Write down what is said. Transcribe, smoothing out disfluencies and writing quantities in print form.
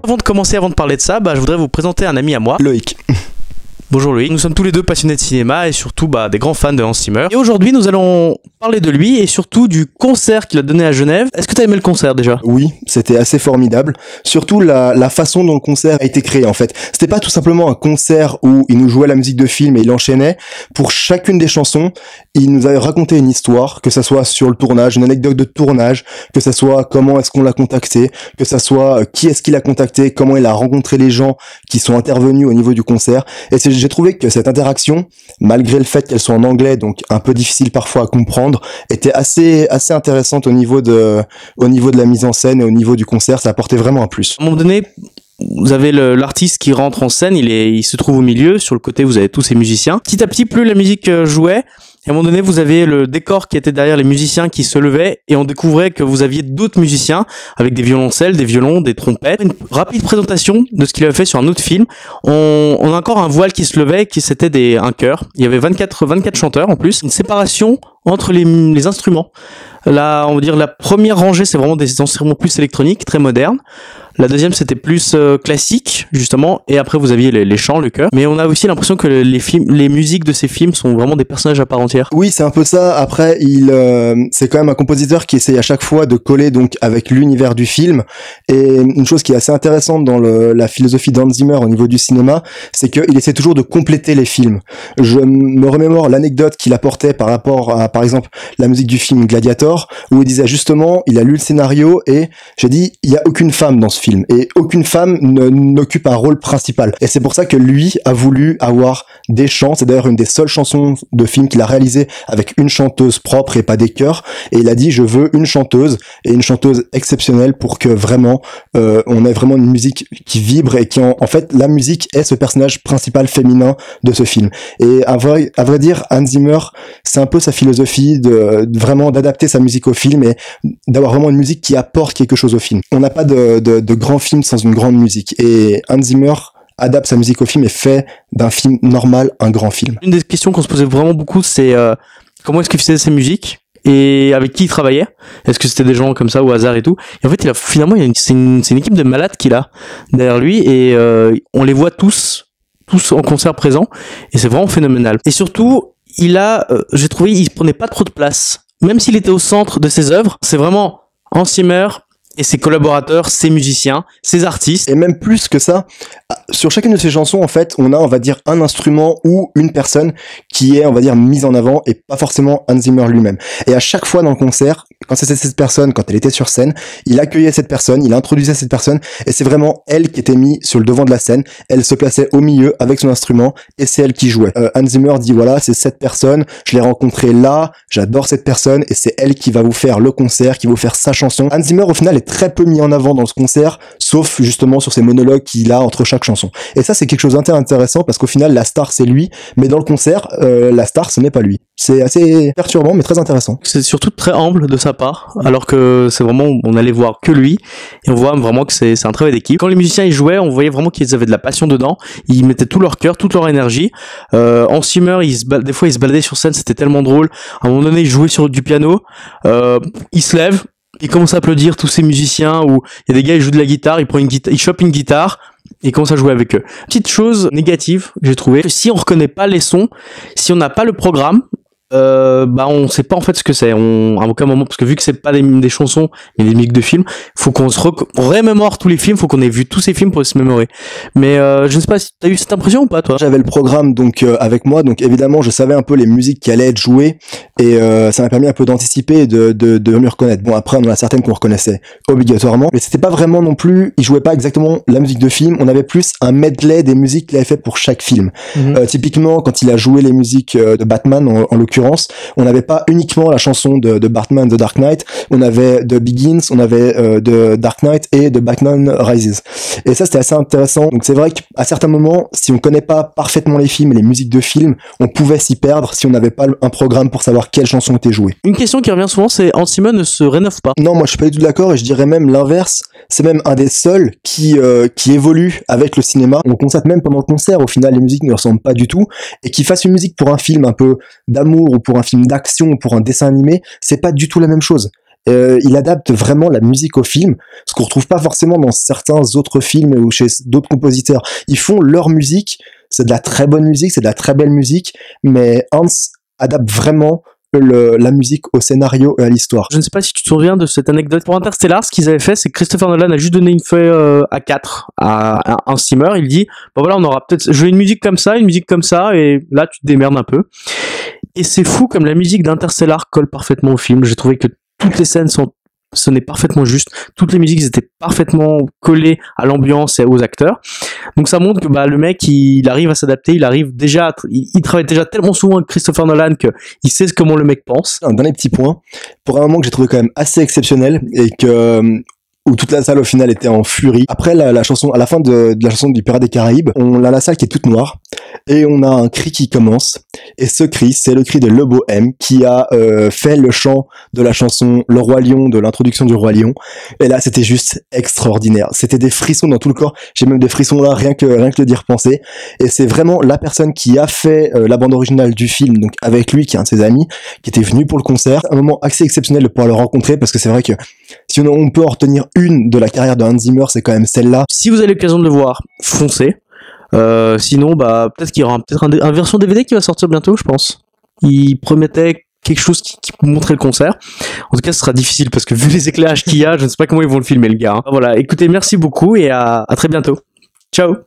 Avant de parler de ça, je voudrais vous présenter un ami à moi, Loïc. Bonjour Loïc, nous sommes tous les deux passionnés de cinéma et surtout des grands fans de Hans Zimmer. Et aujourd'hui nous allons parler de lui et surtout du concert qu'il a donné à Genève. Est-ce que tu as aimé le concert déjà ? Oui, c'était assez formidable. Surtout la façon dont le concert a été créé en fait. C'était pas tout simplement un concert où il nous jouait la musique de film et il enchaînait. Pour chacune des chansons, il nous avait raconté une histoire, que ça soit sur le tournage, une anecdote de tournage, que ça soit comment est-ce qu'on l'a contacté, que ça soit qui est-ce qu'il a contacté, comment il a rencontré les gens qui sont intervenus au niveau du concert. Et j'ai trouvé que cette interaction, malgré le fait qu'elle soit en anglais, donc un peu difficile parfois à comprendre, était assez intéressante au niveau de la mise en scène et au niveau du concert. Ça apportait vraiment un plus. À un moment donné, vous avez l'artiste qui rentre en scène, il se trouve au milieu, sur le côté vous avez tous ces musiciens. Petit à petit, plus la musique jouait, et à un moment donné, vous avez le décor qui était derrière les musiciens qui se levaient, et on découvrait que vous aviez d'autres musiciens, avec des violoncelles, des violons, des trompettes. Une rapide présentation de ce qu'il avait fait sur un autre film. On a encore un voile qui se levait, c'était un chœur. Il y avait 24 chanteurs en plus. Une séparation entre les instruments. Là, on va dire la première rangée, c'est vraiment des instruments plus électroniques, très modernes. La deuxième, c'était plus classique, justement. Et après, vous aviez les chants, le chœur. Mais on a aussi l'impression que les musiques de ces films sont vraiment des personnages à part entière. Oui, c'est un peu ça. Après, c'est quand même un compositeur qui essaye à chaque fois de coller donc avec l'univers du film. Et une chose qui est assez intéressante dans la philosophie d'Hans Zimmer au niveau du cinéma, c'est qu'il essaie toujours de compléter les films. Je me remémore l'anecdote qu'il apportait par rapport à, par exemple, la musique du film Gladiator, où il disait justement, il a lu le scénario et j'ai dit, il y a aucune femme dans ce film. Et aucune femme n'occupe un rôle principal. Et c'est pour ça que lui a voulu avoir des chants. C'est d'ailleurs une des seules chansons de film qu'il a réalisé avec une chanteuse propre et pas des chœurs. Et il a dit, je veux une chanteuse et une chanteuse exceptionnelle pour que vraiment on ait vraiment une musique qui vibre et qui en fait la musique est ce personnage principal féminin de ce film. Et à vrai dire, Hans Zimmer, c'est un peu sa philosophie de vraiment d'adapter sa musique au film et d'avoir vraiment une musique qui apporte quelque chose au film. On n'a pas de grand film sans une grande musique. Et Hans Zimmer adapte sa musique au film et fait d'un film normal un grand film. Une des questions qu'on se posait vraiment beaucoup, c'est comment est-ce qu'il faisait ses musiques et avec qui il travaillait. Est-ce que c'était des gens comme ça au hasard et tout. Et en fait, c'est une équipe de malades qu'il a derrière lui et on les voit tous en concert présent et c'est vraiment phénoménal. Et surtout, j'ai trouvé, il prenait pas trop de place. Même s'il était au centre de ses œuvres, c'est vraiment Hans Zimmer et ses collaborateurs, ses musiciens, ses artistes. Et même plus que ça, sur chacune de ces chansons, en fait, on a, on va dire, un instrument ou une personne qui est, on va dire, mise en avant et pas forcément Hans Zimmer lui-même. Et à chaque fois dans le concert, quand c'était cette personne, quand elle était sur scène, il accueillait cette personne, il introduisait cette personne et c'est vraiment elle qui était mise sur le devant de la scène. Elle se plaçait au milieu avec son instrument et c'est elle qui jouait. Hans Zimmer dit voilà, c'est cette personne, je l'ai rencontrée là, j'adore cette personne et c'est elle qui va vous faire le concert, qui va vous faire sa chanson. Hans Zimmer, au final, est très peu mis en avant dans ce concert, sauf justement sur ces monologues qu'il a entre chaque chanson. Et ça, c'est quelque chose d'intéressant parce qu'au final, la star, c'est lui, mais dans le concert, la star, ce n'est pas lui. C'est assez perturbant, mais très intéressant. C'est surtout très humble de sa part, alors que c'est vraiment, on allait voir que lui, et on voit vraiment que c'est un travail d'équipe. Quand les musiciens y jouaient, on voyait vraiment qu'ils avaient de la passion dedans, ils mettaient tout leur cœur, toute leur énergie. Hans Zimmer, des fois, il se baladait sur scène, c'était tellement drôle. À un moment donné, il jouait sur du piano, il se lève, il commence à applaudir tous ces musiciens où il y a des gars, ils jouent de la guitare, il chope une guitare, et commence à jouer avec eux. Petite chose négative que j'ai trouvé, que si on reconnaît pas les sons, si on n'a pas le programme, on sait pas en fait ce que c'est. À aucun moment, parce que vu que c'est pas des chansons, mais des musiques de films, faut qu'on remémore tous les films, faut qu'on ait vu tous ces films pour se mémorer. Mais je ne sais pas si t'as eu cette impression ou pas, toi. J'avais le programme donc avec moi, donc évidemment je savais un peu les musiques qui allaient être jouées et ça m'a permis un peu d'anticiper et de mieux reconnaître. Bon, après on en a certaines qu'on reconnaissait obligatoirement, mais c'était pas vraiment non plus, il jouait pas exactement la musique de film, on avait plus un medley des musiques qu'il avait fait pour chaque film. Typiquement quand il a joué les musiques de Batman en l'occurrence, on n'avait pas uniquement la chanson de Batman The Dark Knight, on avait de Begins, on avait de Dark Knight et de Batman Rises. Et ça c'était assez intéressant. Donc c'est vrai qu'à certains moments, si on connaît pas parfaitement les films et les musiques de films, on pouvait s'y perdre si on n'avait pas un programme pour savoir quelle chanson était jouée. Une question qui revient souvent, c'est Hans Zimmer ne se rénove pas. Non, moi je suis pas du tout d'accord et je dirais même l'inverse. C'est même un des seuls qui évolue avec le cinéma. On constate même pendant le concert, au final les musiques ne ressemblent pas du tout et qu'il fasse une musique pour un film un peu d'amour ou pour un film d'action ou pour un dessin animé, c'est pas du tout la même chose. Il adapte vraiment la musique au film, ce qu'on retrouve pas forcément dans certains autres films ou chez d'autres compositeurs. Ils font leur musique, c'est de la très bonne musique, c'est de la très belle musique, mais Hans adapte vraiment la musique au scénario et à l'histoire. Je ne sais pas si tu te souviens de cette anecdote. Pour Interstellar, ce qu'ils avaient fait, c'est que Christopher Nolan a juste donné une feuille A4 à Hans Zimmer. Il dit, bon voilà, on aura peut-être, je veux une musique comme ça, et là tu te démerdes un peu. Et c'est fou comme la musique d'Interstellar colle parfaitement au film. J'ai trouvé que toutes les scènes sonnaient parfaitement juste. Toutes les musiques étaient parfaitement collées à l'ambiance et aux acteurs. Donc ça montre que le mec, il arrive à s'adapter, il travaille déjà tellement souvent avec Christopher Nolan que il sait comment le mec pense. Un dernier petit point, pour un moment que j'ai trouvé quand même assez exceptionnel et où toute la salle au final était en furie. Après la chanson, à la fin de la chanson du Pirates des Caraïbes, on a la salle qui est toute noire et on a un cri qui commence. Et ce cri, c'est le cri de Le Bohème qui a fait le chant de la chanson Le Roi Lion, de l'introduction du Roi Lion. Et là, c'était juste extraordinaire. C'était des frissons dans tout le corps. J'ai même des frissons là, rien que le dire penser. Et c'est vraiment la personne qui a fait la bande originale du film, donc avec lui, qui est un de ses amis, qui était venu pour le concert. Un moment assez exceptionnel de pouvoir le rencontrer parce que c'est vrai que si on peut en retenir une de la carrière de Hans Zimmer, c'est quand même celle-là. Si vous avez l'occasion de le voir, foncez. Sinon, peut-être qu'il y aura un version DVD qui va sortir bientôt, je pense. Il promettait quelque chose qui montrait le concert. En tout cas, ce sera difficile parce que vu les éclairages qu'il y a, je ne sais pas comment ils vont le filmer, le gars. Voilà, écoutez, merci beaucoup et à très bientôt. Ciao.